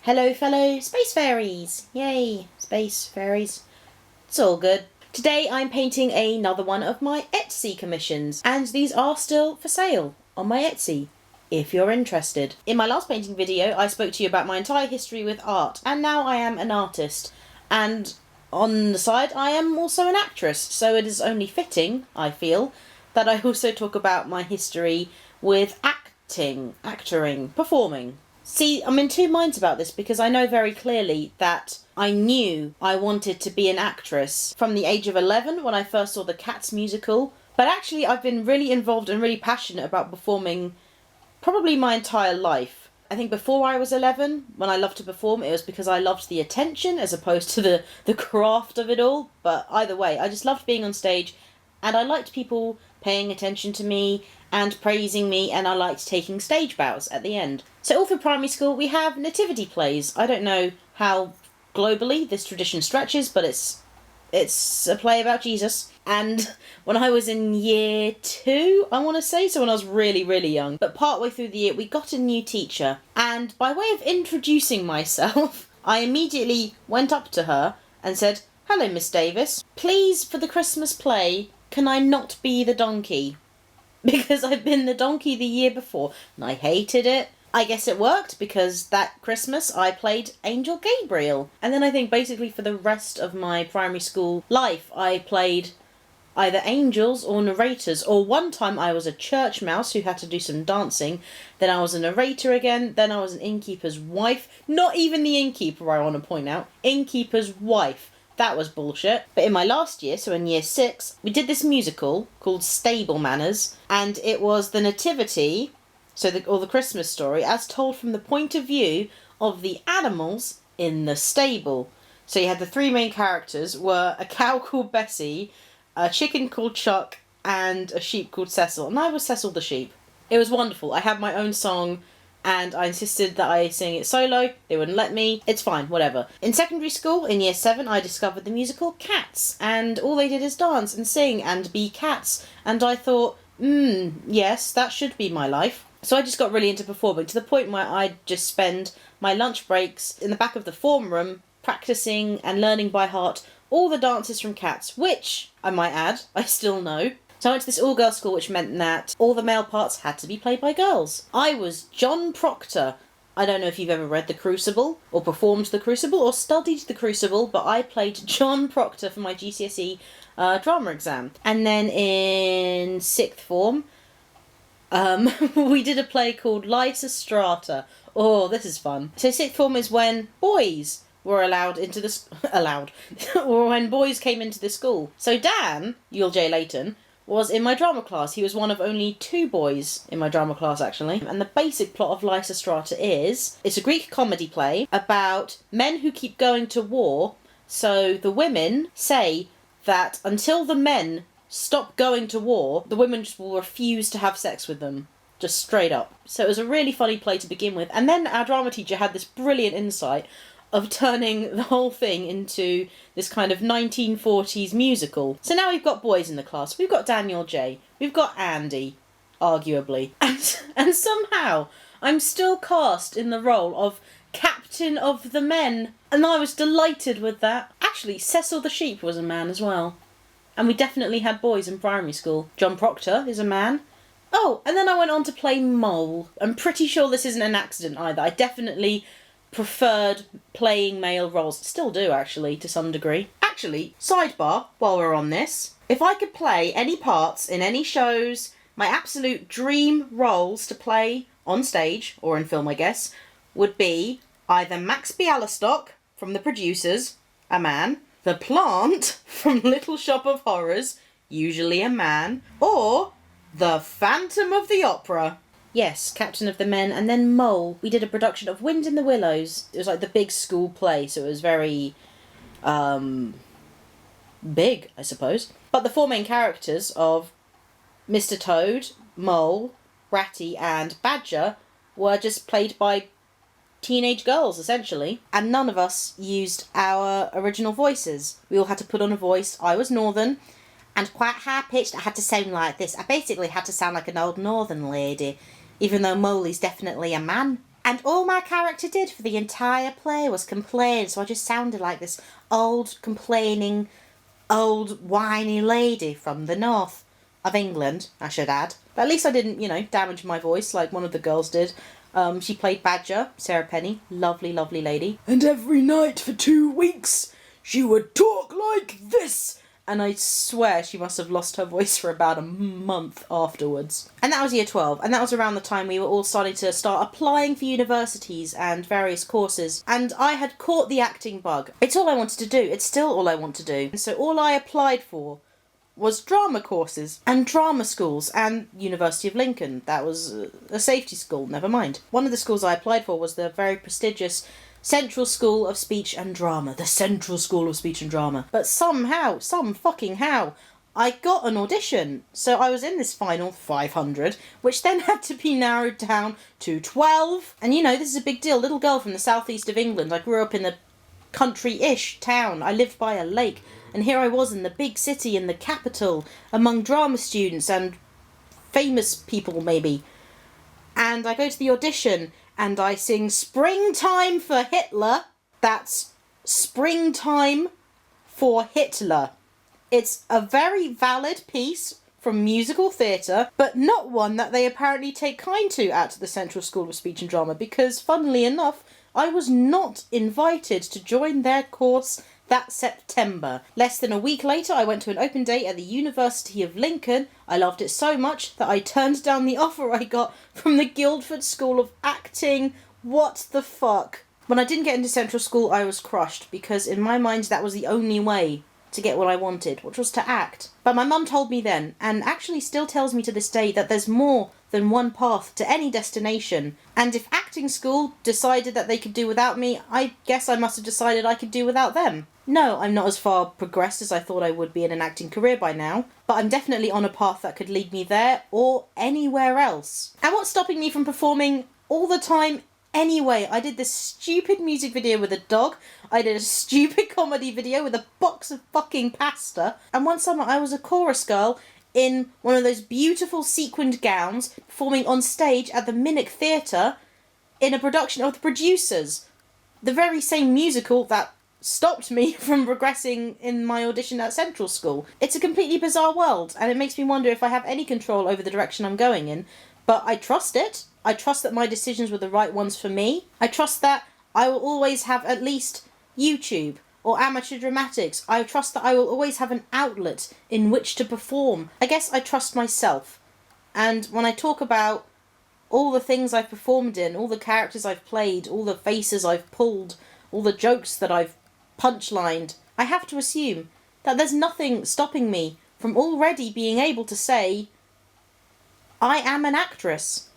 Hello fellow space fairies! Yay, space fairies. It's all good. Today I'm painting another one of my Etsy commissions, and these are still for sale on my Etsy, if you're interested. In my last painting video I spoke to you about my entire history with art, and now I am an artist. And on the side I am also an actress, so it is only fitting, I feel, that I also talk about my history with acting, performing. See, I'm in two minds about this because I know very clearly that I knew I wanted to be an actress from the age of 11 when I first saw the Cats musical. But actually I've been really involved and really passionate about performing probably my entire life. I think before I was 11, when I loved to perform, it was because I loved the attention as opposed to the craft of it all. But either way, I just loved being on stage and I liked people paying attention to me and praising me, and I liked taking stage bows at the end. So all through primary school we have nativity plays. I don't know how globally this tradition stretches, but it's a play about Jesus. And when I was in year 2, I want to say, so when I was really, really young, but partway through the year we got a new teacher, and by way of introducing myself, I immediately went up to her and said, "Hello, Miss Davis. Please, for the Christmas play, can I not be the donkey? Because I've been the donkey the year before and I hated it." I guess it worked because that Christmas I played Angel Gabriel. And then I think basically for the rest of my primary school life I played either angels or narrators, or one time I was a church mouse who had to do some dancing, then I was a narrator again, then I was an innkeeper's wife. Not even the innkeeper, I want to point out. Innkeeper's wife. That was bullshit. But in my last year, so in year 6, we did this musical called Stable Manners, and it was the nativity, or the Christmas story, as told from the point of view of the animals in the stable. So you had the 3 main characters were a cow called Bessie, a chicken called Chuck, and a sheep called Cecil. And I was Cecil the sheep. It was wonderful. I had my own song, and I insisted that I sing it solo. They wouldn't let me. It's fine, whatever. In secondary school, in year 7, I discovered the musical Cats, and all they did is dance and sing and be cats. And I thought, yes, that should be my life. So I just got really into performing, to the point where I'd just spend my lunch breaks in the back of the form room practicing and learning by heart all the dances from Cats, which, I might add, I still know. So I went to this all-girls school, which meant that all the male parts had to be played by girls. I was John Proctor. I don't know if you've ever read The Crucible, or performed The Crucible, or studied The Crucible, but I played John Proctor for my GCSE drama exam. And then in 6th form, we did a play called Lysistrata. Oh, this is fun. So 6th form is when boys were allowed into the... or when boys came into the school. So Dan, Yul J. Layton, was in my drama class. He was one of only 2 boys in my drama class, actually. And the basic plot of Lysistrata is, it's a Greek comedy play about men who keep going to war. So the women say that until the men stop going to war, the women just will refuse to have sex with them. Just straight up. So it was a really funny play to begin with. And then our drama teacher had this brilliant insight of turning the whole thing into this kind of 1940s musical. So now we've got boys in the class. We've got Daniel J. We've got Andy, arguably. And somehow I'm still cast in the role of Captain of the Men. And I was delighted with that. Actually, Cecil the sheep was a man as well. And we definitely had boys in primary school. John Proctor is a man. Oh, and then I went on to play Mole. I'm pretty sure this isn't an accident either. I definitely preferred playing male roles. Still do, actually, to some degree. Actually, sidebar, while we're on this, if I could play any parts in any shows, my absolute dream roles to play on stage, or in film I guess, would be either Max Bialystock from The Producers, a man, the Plant from Little Shop of Horrors, usually a man, or the Phantom of the Opera. Yes, Captain of the Men, and then Mole. We did a production of Wind in the Willows. It was like the big school play, so it was very, big, I suppose. But the 4 main characters of Mr. Toad, Mole, Ratty, and Badger were just played by teenage girls, essentially. And none of us used our original voices. We all had to put on a voice. I was Northern, and quite high-pitched. I had to sound like this. I basically had to sound like an old Northern lady, even though Moley's definitely a man. And all my character did for the entire play was complain, so I just sounded like this old, complaining, old, whiny lady from the north of England, I should add. But at least I didn't, damage my voice like one of the girls did. She played Badger, Sarah Penny, lovely, lovely lady. And every night for 2 weeks, she would talk like this. And I swear she must have lost her voice for about a month afterwards. And that was year 12. And that was around the time we were all starting to start applying for universities and various courses. And I had caught the acting bug. It's all I wanted to do. It's still all I want to do. And so all I applied for was drama courses and drama schools and University of Lincoln. That was a safety school, never mind. One of the schools I applied for was the very prestigious Central School of Speech and Drama. The Central School of Speech and Drama. But somehow, I got an audition. So I was in this final 500, which then had to be narrowed down to 12. And this is a big deal. Little girl from the southeast of England. I grew up in a country-ish town. I lived by a lake. And here I was in the big city, in the capital, among drama students and famous people, maybe. And I go to the audition, and I sing Springtime for Hitler. That's Springtime for Hitler. It's a very valid piece from musical theatre, but not one that they apparently take kind to at the Central School of Speech and Drama, because, funnily enough, I was not invited to join their course that September. Less than a week later, I went to an open day at the University of Lincoln. I loved it so much that I turned down the offer I got from the Guildford School of Acting. What the fuck? When I didn't get into Central School, I was crushed, because in my mind that was the only way to get what I wanted, which was to act. But my mum told me then, and actually still tells me to this day, that there's more than one path to any destination. And if acting school decided that they could do without me, I guess I must have decided I could do without them. No, I'm not as far progressed as I thought I would be in an acting career by now, but I'm definitely on a path that could lead me there or anywhere else. And what's stopping me from performing all the time anyway? I did this stupid music video with a dog, I did a stupid comedy video with a box of fucking pasta, and one summer I was a chorus girl in one of those beautiful sequined gowns, performing on stage at the Minnock Theatre in a production of The Producers, the very same musical that stopped me from progressing in my audition at Central School. It's a completely bizarre world, and it makes me wonder if I have any control over the direction I'm going in, but I trust it. I trust that my decisions were the right ones for me. I trust that I will always have at least YouTube or amateur dramatics. I trust that I will always have an outlet in which to perform. I guess I trust myself. And when I talk about all the things I've performed in, all the characters I've played, all the faces I've pulled, all the jokes that I've punchlined, I have to assume that there's nothing stopping me from already being able to say, I am an actress.